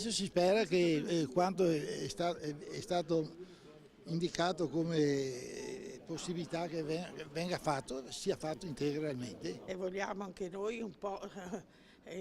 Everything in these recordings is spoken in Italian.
Adesso si spera che quanto è stato indicato come possibilità che venga fatto sia fatto integralmente. E vogliamo anche noi un po'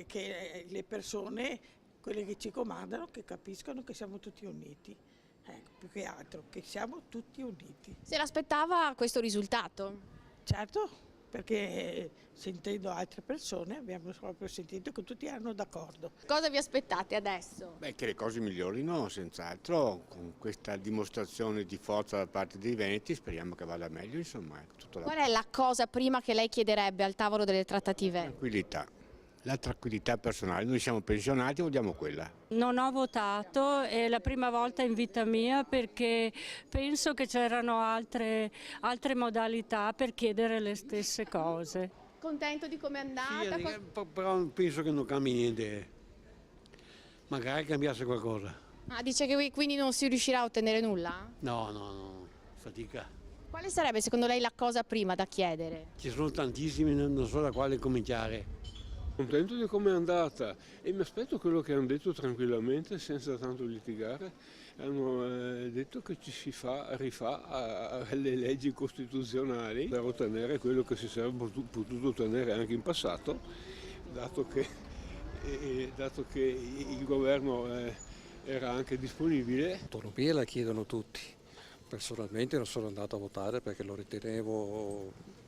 che le persone, quelle che ci comandano, che capiscano che siamo tutti uniti. Ecco, più che altro, che siamo tutti uniti. Se l'aspettava questo risultato? Certo, perché sentendo altre persone abbiamo proprio sentito che tutti erano d'accordo. Cosa vi aspettate adesso? Beh, che le cose migliorino senz'altro, con questa dimostrazione di forza da parte dei veneti speriamo che vada meglio, insomma. Tutto Qual è la cosa prima che lei chiederebbe al tavolo delle trattative? tranquillità, la tranquillità personale, noi siamo pensionati, vogliamo quella. Non ho votato, è la prima volta in vita mia perché penso che c'erano altre modalità per chiedere le stesse cose. Contento di come è andata? Sì, però penso che non cambi niente, magari cambiasse qualcosa. Dice che quindi non si riuscirà a ottenere nulla? No, fatica. Quale sarebbe secondo lei la cosa prima da chiedere? Ci sono tantissimi, non so da quale cominciare. Contento di come è andata e mi aspetto quello che hanno detto tranquillamente, senza tanto litigare. Hanno detto che ci si rifà alle leggi costituzionali per ottenere quello che si sarebbe potuto ottenere anche in passato, dato che il governo era anche disponibile. L'autonomia la chiedono tutti. Personalmente non sono andato a votare perché lo ritenevo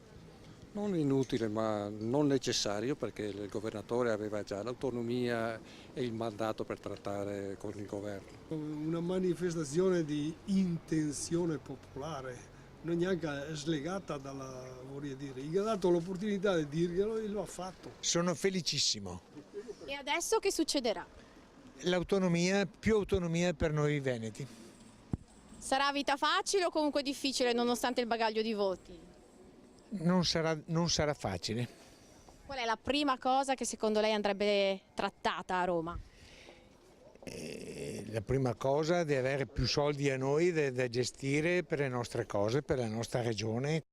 non inutile ma non necessario, perché il governatore aveva già l'autonomia e il mandato per trattare con il governo. Una manifestazione di intenzione popolare, non neanche slegata dalla voglia di dire. Gli ha dato l'opportunità di dirglielo e lo ha fatto. Sono felicissimo. E adesso che succederà? L'autonomia, più autonomia per noi veneti. Sarà vita facile o comunque difficile nonostante il bagaglio di voti? Non sarà facile. Qual è la prima cosa che secondo lei andrebbe trattata a Roma? La prima cosa è di avere più soldi a noi da gestire per le nostre cose, per la nostra regione.